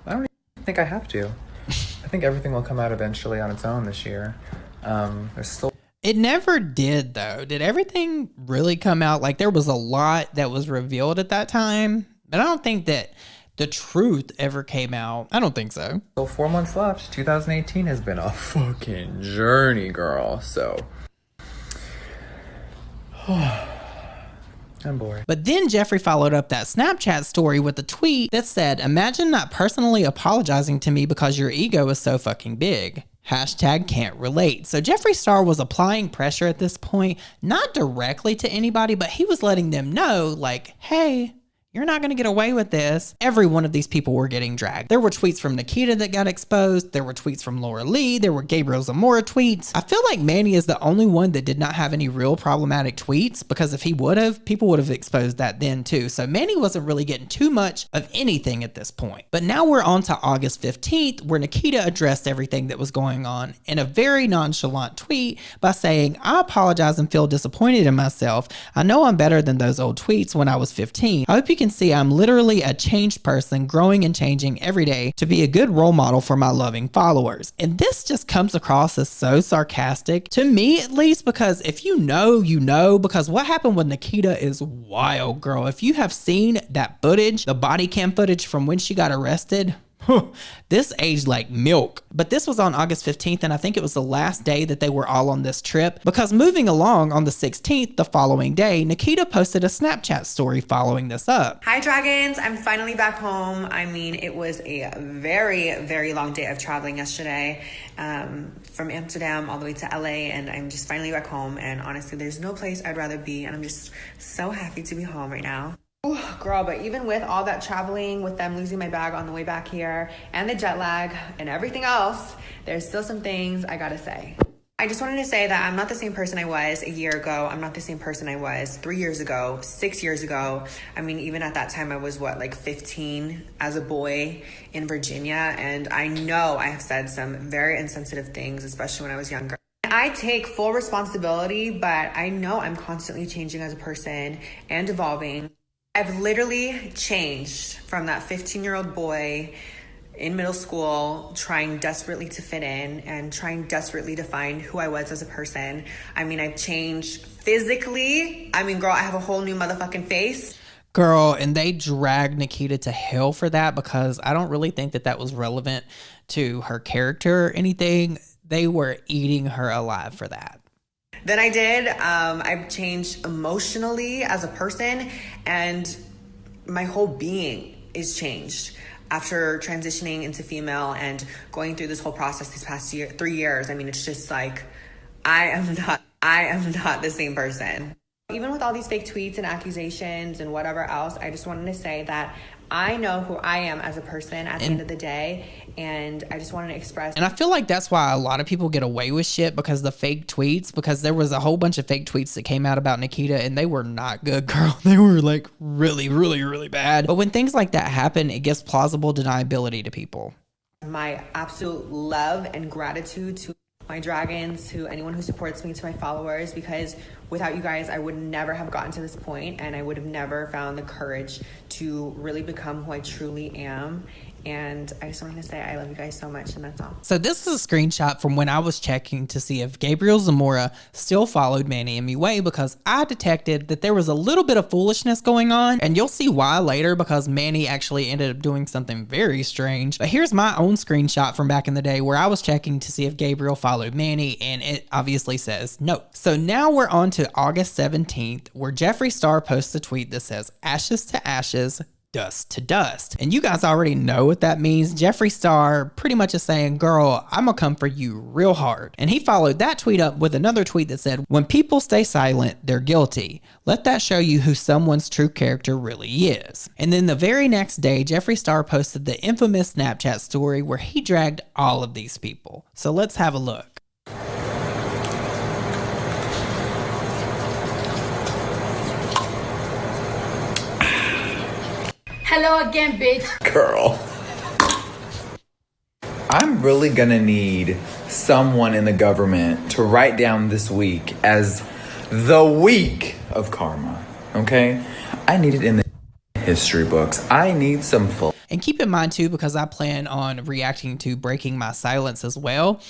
I don't even think I have to. I think everything will come out eventually on its own this year. There's still... It never did, though. Did everything really come out? Like, there was a lot that was revealed at that time, but I don't think that the truth ever came out. I don't think so. So 4 months left. 2018 has been a fucking journey, girl. So... I'm bored. But then Jeffree followed up that Snapchat story with a tweet that said, "Imagine not personally apologizing to me because your ego is so fucking big. Hashtag can't relate." So Jeffree Star was applying pressure at this point, not directly to anybody, but he was letting them know, like, hey, you're not going to get away with this. Every one of these people were getting dragged. There were tweets from Nikita that got exposed. There were tweets from Laura Lee. There were Gabriel Zamora tweets. I feel like Manny is the only one that did not have any real problematic tweets, because if he would have, people would have exposed that then too. So Manny wasn't really getting too much of anything at this point. But now we're on to August 15th, where Nikita addressed everything that was going on in a very nonchalant tweet by saying, "I apologize and feel disappointed in myself. I know I'm better than those old tweets when I was 15. I hope you can see I'm literally a changed person, growing and changing every day to be a good role model for my loving followers." And this just comes across as so sarcastic, to me at least, because if you know, you know, because what happened with Nikita is wild, girl. If you have seen that footage, the body cam footage from when she got arrested, this aged like milk. But this was on August 15th, and I think it was the last day that they were all on this trip, because moving along on the 16th, the following day, Nikita posted a Snapchat story following this up. Hi Dragons, I'm finally back home. I mean, it was a very, very long day of traveling yesterday, from Amsterdam all the way to LA, and I'm just finally back home, and honestly, there's no place I'd rather be, and I'm just so happy to be home right now. Ooh, girl, but even with all that traveling, with them losing my bag on the way back here, and the jet lag, and everything else, there's still some things I gotta say. I just wanted to say that I'm not the same person I was a year ago. I'm not the same person I was 3 years ago, 6 years ago. I mean, even at that time, I was like 15 as a boy in Virginia, and I know I have said some very insensitive things, especially when I was younger. I take full responsibility, but I know I'm constantly changing as a person and evolving. I've literally changed from that 15-year-old boy in middle school, trying desperately to fit in and trying desperately to find who I was as a person. I mean, I've changed physically. I mean, girl, I have a whole new motherfucking face. Girl, and they dragged Nikita to hell for that, because I don't really think that that was relevant to her character or anything. They were eating her alive for that. Than I did. I've changed emotionally as a person, and my whole being is changed after transitioning into female and going through this whole process these past 3 years. I mean, it's just like, I am not the same person. Even with all these fake tweets and accusations and whatever else, I just wanted to say that I know who I am as a person at the end of the day, and I just wanted to express. And I feel like that's why a lot of people get away with shit, because the fake tweets, because there was a whole bunch of fake tweets that came out about Nikita, and they were not good, girl. They were like really, really, really bad. But when things like that happen, it gives plausible deniability to people. My absolute love and gratitude to my dragons, to anyone who supports me, to my followers, because without you guys, I would never have gotten to this point, and I would have never found the courage to really become who I truly am. And I just wanted to say I love you guys so much, and that's all. So this is a screenshot from when I was checking to see if Gabriel Zamora still followed Manny and Miwei, because I detected that there was a little bit of foolishness going on, and you'll see why later, because Manny actually ended up doing something very strange. But here's my own screenshot from back in the day where I was checking to see if Gabriel followed Manny, and it obviously says no. So now we're on to August 17th, where Jeffree Star posts a tweet that says, "Ashes to ashes, dust to dust." And you guys already know what that means. Jeffree Star pretty much is saying, girl, I'm gonna come for you real hard. And he followed that tweet up with another tweet that said, "When people stay silent, they're guilty. Let that show you who someone's true character really is." And then the very next day, Jeffree Star posted the infamous Snapchat story where he dragged all of these people. So let's have a look. Hello again, bitch. Girl. I'm really gonna need someone in the government to write down this week as the week of karma, okay? I need it in the history books. I need some full. And keep in mind too, because I plan on reacting to Breaking My Silence as well,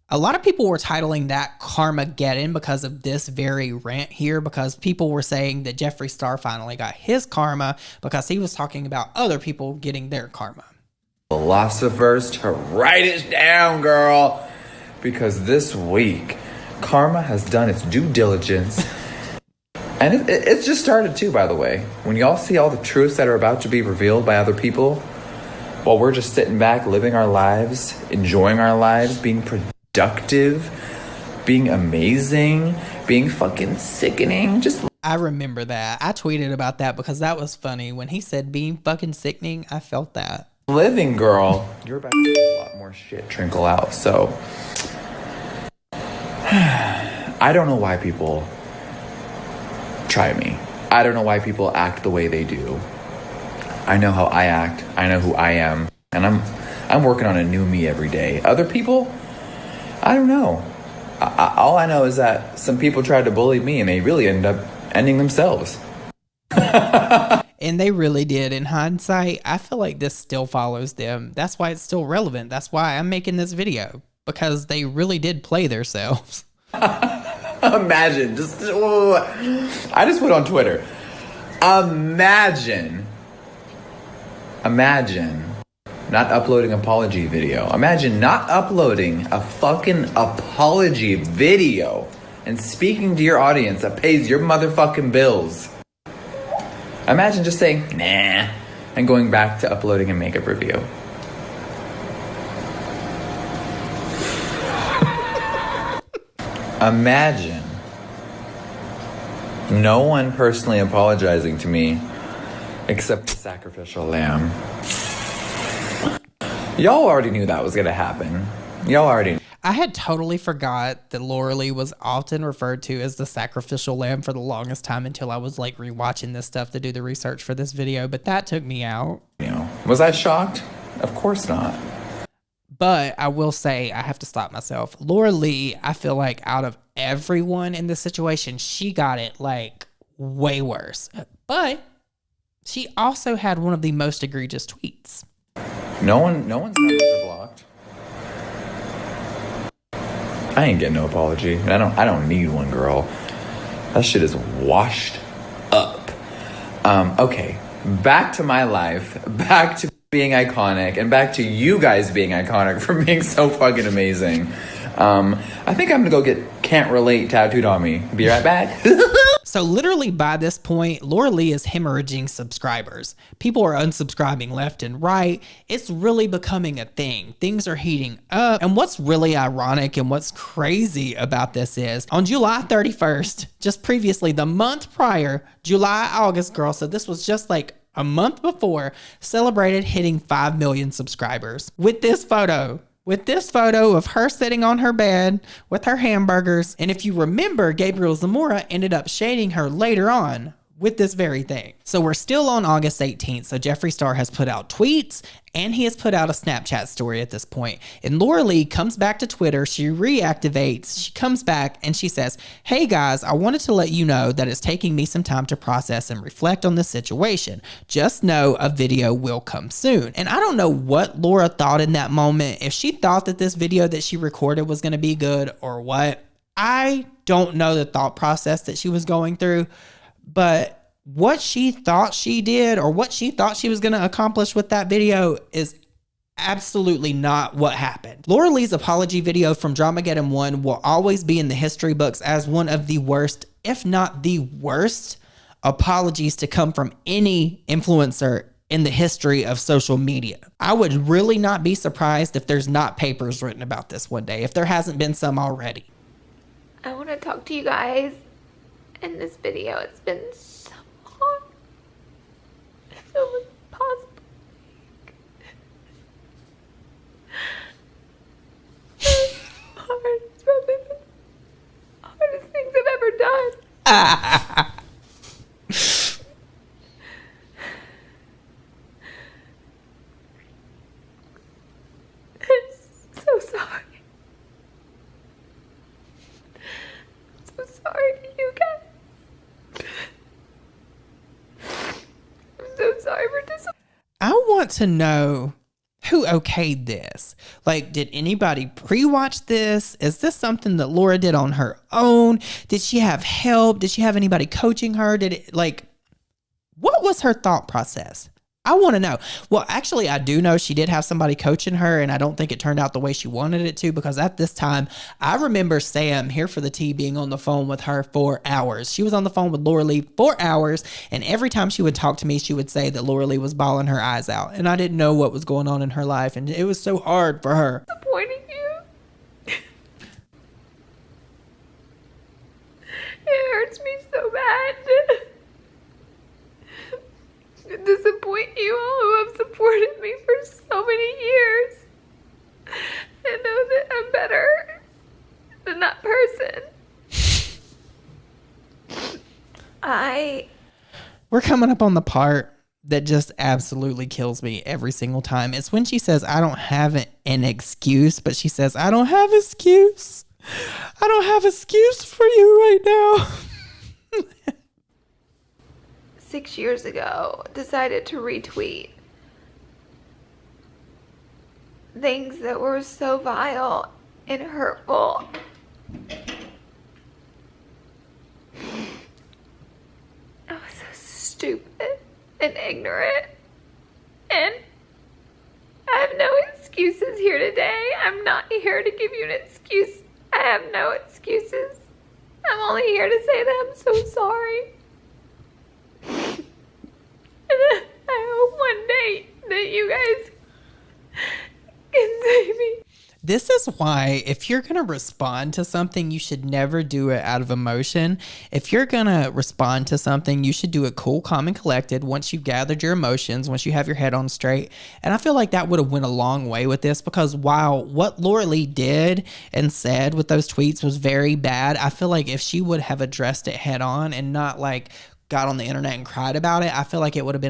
a lot of people were titling that Karmageddon because of this very rant here, because people were saying that Jeffree Star finally got his karma because he was talking about other people getting their karma. Philosophers to write it down, girl, because this week karma has done its due diligence. And it's just started too, by the way. When y'all see all the truths that are about to be revealed by other people, while we're just sitting back, living our lives, enjoying our lives, being productive, being amazing, being fucking sickening. I remember that. I tweeted about that because that was funny. When he said being fucking sickening, I felt that. Living, girl. You're about to see a lot more shit trickle out. So I don't know why people try me. I don't know why people act the way they do. I know how I act. I know who I am. And I'm working on a new me every day. Other people, I don't know. All I know is that some people tried to bully me and they really ended up ending themselves. And they really did. In hindsight, I feel like this still follows them. That's why it's still relevant. That's why I'm making this video, because they really did play themselves. Imagine, I just went on Twitter. Imagine not uploading an apology video. Imagine not uploading a fucking apology video and speaking to your audience that pays your motherfucking bills. Imagine just saying, nah, and going back to uploading a makeup review. Imagine no one personally apologizing to me except the sacrificial lamb. Y'all already knew that was gonna happen. Y'all already knew. I had totally forgot that Laura Lee was often referred to as the sacrificial lamb for the longest time until I was like rewatching this stuff to do the research for this video, but that took me out. You know, was I shocked? Of course not. But I will say, I have to stop myself. Laura Lee, I feel like out of everyone in this situation, she got it like way worse. But she also had one of the most egregious tweets. No one's numbers are blocked. I ain't getting no apology. I don't need one, girl. That shit is washed up. Okay, back to my life, back to being iconic, and back to you guys being iconic for being so fucking amazing. I think I'm gonna go get Can't Relate tattooed on me. Be right back. So literally by this point, Laura Lee is hemorrhaging subscribers. People are unsubscribing left and right. It's really becoming a thing. Things are heating up. And what's really ironic and what's crazy about this is on July 31st, just previously, the month prior, August, girl. So this was just like a month before, celebrated hitting 5 million subscribers with this photo. With this photo of her sitting on her bed with her hamburgers. And if you remember, Gabriel Zamora ended up shading her later on with this very thing. So we're still on August 18th. So Jeffree Star has put out tweets and he has put out a Snapchat story at this point. And Laura Lee comes back to Twitter. She reactivates. She comes back and she says, "Hey guys, I wanted to let you know that it's taking me some time to process and reflect on this situation. Just know a video will come soon." And I don't know what Laura thought in that moment. If she thought that this video that she recorded was going to be good or what. I don't know the thought process that she was going through. But what she thought she did or what she thought she was going to accomplish with that video is absolutely not what happened. Laura Lee's apology video from Dramageddon One will always be in the history books as one of the worst, if not the worst, apologies to come from any influencer in the history of social media. I would really not be surprised if there's not papers written about this one day, if there hasn't been some already. I want to talk to you guys. In this video, it's been so hard. If it was possible. It's hard. It's probably the hardest things I've ever done. I'm so sorry. I'm so sorry to you guys. I'm so sorry for this. I want to know who okayed this. Like, did anybody pre-watch this? Is this something that Laura did on her own? Did she have help? Did she have anybody coaching her? What was her thought process? I want to know. Well, actually, I do know she did have somebody coaching her, and I don't think it turned out the way she wanted it to, because at this time, I remember Sam here for the tea being on the phone with her for hours. She was on the phone with Laura Lee for hours, and every time she would talk to me, she would say that Laura Lee was bawling her eyes out, and I didn't know what was going on in her life, and it was so hard for her. Disappointing you. It hurts me so bad. To disappoint you all who have supported me for so many years. I know that I'm better than that person. We're coming up on the part that just absolutely kills me every single time. It's when she says, "I don't have an excuse," but she says, "I don't have excuse. I don't have excuse for you right now." 6 years ago, decided to retweet things that were so vile and hurtful. I was so stupid and ignorant, and I have no excuses here today. I'm not here to give you an excuse. I have no excuses. I'm only here to say that I'm so sorry. And I hope one day that you guys can save me. This is why if you're going to respond to something, you should never do it out of emotion. If you're going to respond to something, you should do it cool, calm, and collected once you've gathered your emotions, once you have your head on straight. And I feel like that would have went a long way with this, because while what Laura Lee did and said with those tweets was very bad, I feel like if she would have addressed it head on and not like got on the internet and cried about it, I feel like it would have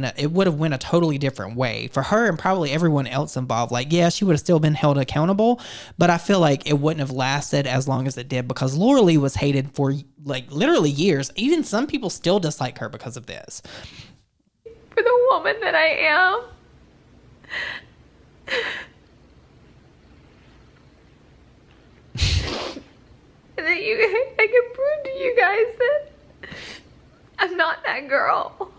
went a totally different way for her and probably everyone else involved. Like, yeah, she would have still been held accountable, but I feel like it wouldn't have lasted as long as it did, because Laura Lee was hated for like literally years. Even some people still dislike her because of this. For the woman that I am. And that I can prove to you guys that I'm not that girl.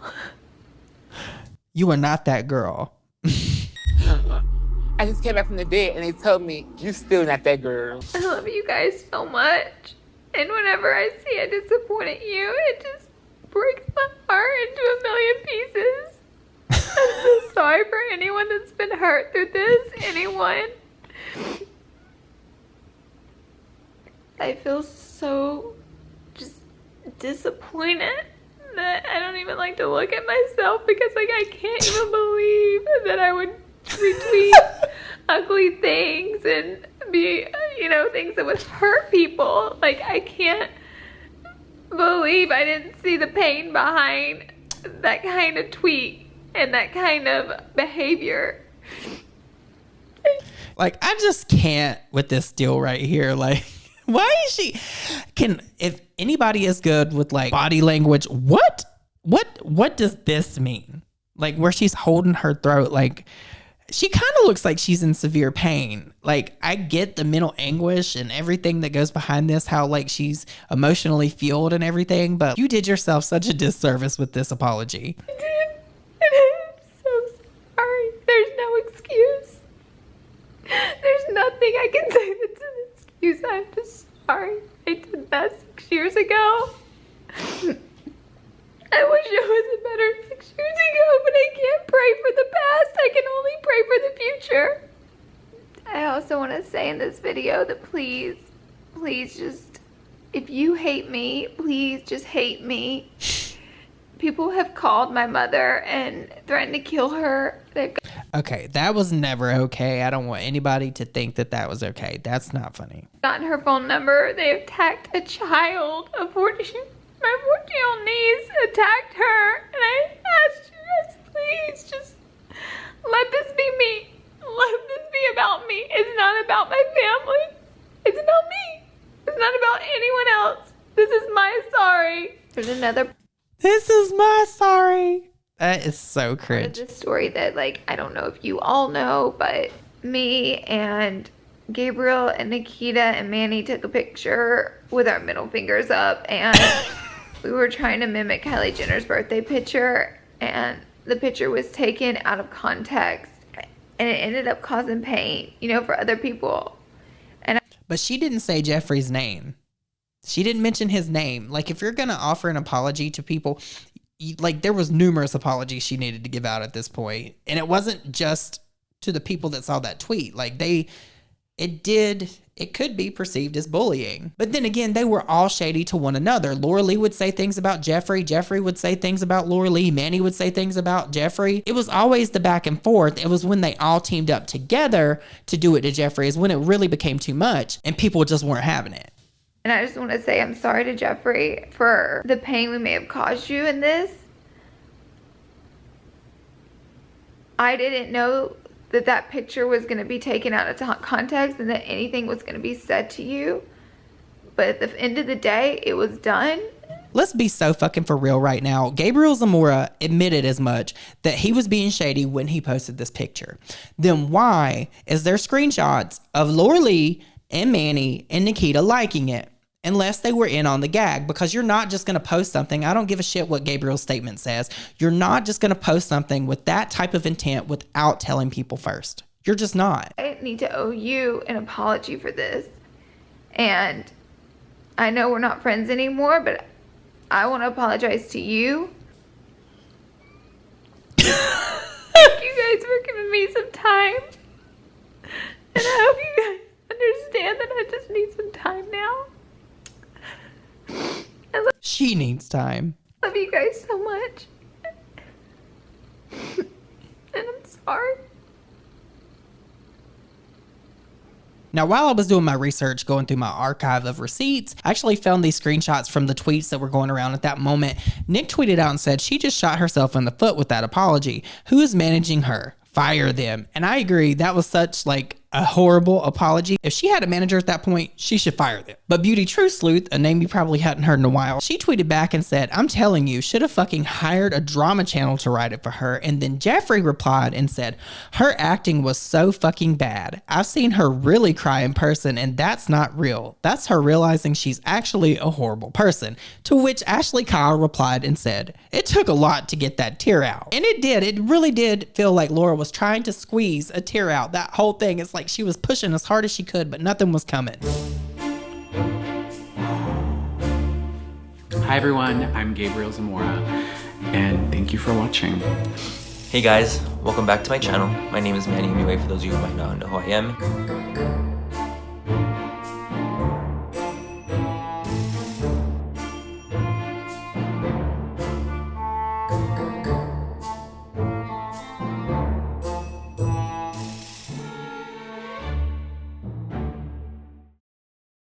You are not that girl. I just came back from the dead and they told me, you still not that girl. I love you guys so much. And whenever I see I disappointed you, it just breaks my heart into a million pieces. I'm so sorry for anyone that's been hurt through this. Anyone. I feel so just disappointed that I don't even like to look at myself because like I can't even believe that I would retweet ugly things and be, you know, things that would hurt people. Like I can't believe I didn't see the pain behind that kind of tweet and that kind of behavior. Like I just can't with this deal right here. Like, why is she? If anybody is good with like body language, what does this mean? Like where she's holding her throat, like she kind of looks like she's in severe pain. Like I get the mental anguish and everything that goes behind this, how like she's emotionally fueled and everything, but you did yourself such a disservice with this apology. I did. And I'm so sorry. There's no excuse. There's nothing I can say that's an excuse. I'm just sorry. I did that 6 years ago. I wish it was better 6 years ago, but I can't pray for the past. I can only pray for the future. I also want to say in this video that please just, if you hate me, please just hate me. People have called my mother and threatened to kill her. Okay, that was never okay. I don't want anybody to think that that was okay. That's not funny. Gotten her phone number. They attacked a child. My 14-year-old niece attacked her. And I asked you guys, please just let this be me. Let this be about me. It's not about my family. It's about me. It's not about anyone else. This is my sorry. There's another. This is my sorry. That is so cringe. Part of the story that, like, I don't know if you all know, but me and Gabriel and Nikita and Manny took a picture with our middle fingers up, and we were trying to mimic Kylie Jenner's birthday picture, and the picture was taken out of context, and it ended up causing pain, you know, for other people. But she didn't say Jeffree's name. She didn't mention his name. Like, if you're going to offer an apology to people, like, there was numerous apologies she needed to give out at this point. And it wasn't just to the people that saw that tweet. Like, it could be perceived as bullying. But then again, they were all shady to one another. Laura Lee would say things about Jeffree. Jeffree would say things about Laura Lee. Manny would say things about Jeffree. It was always the back and forth. It was when they all teamed up together to do it to Jeffree is when it really became too much and people just weren't having it. And I just want to say I'm sorry to Jeffree for the pain we may have caused you in this. I didn't know that that picture was going to be taken out of context and that anything was going to be said to you. But at the end of the day, it was done. Let's be so fucking for real right now. Gabriel Zamora admitted as much that he was being shady when he posted this picture. Then why is there screenshots of Laura Lee and Manny and Nikita liking it? Unless they were in on the gag, because you're not just going to post something. I don't give a shit what Gabriel's statement says. You're not just going to post something with that type of intent without telling people first. You're just not. I need to owe you an apology for this. And I know we're not friends anymore, but I want to apologize to you. Thank you guys for giving me some time. And I hope you guys understand that I just need some time now. She needs time. I love you guys so much. And I'm sorry. Now, while I was doing my research, going through my archive of receipts, I actually found these screenshots from the tweets that were going around at that moment. Nick tweeted out and said she just shot herself in the foot with that apology. Who is managing her? Fire them. And I agree, that was such like a horrible apology. If she had a manager at that point, she should fire them. But Beauty True Sleuth, a name you probably hadn't heard in a while, she tweeted back and said, I'm telling you, should have fucking hired a drama channel to write it for her. And then Jeffree replied and said, her acting was so fucking bad. I've seen her really cry in person and that's not real. That's her realizing she's actually a horrible person. To which Ashley Kyle replied and said, it took a lot to get that tear out. And it did. It really did feel like Laura was trying to squeeze a tear out. That whole thing, it's like she was pushing as hard as she could, but nothing was coming. Hi everyone, I'm Gabriel Zamora, and thank you for watching. Hey guys, welcome back to my channel. My name is Manny Miwe for those of you who might not know who I am.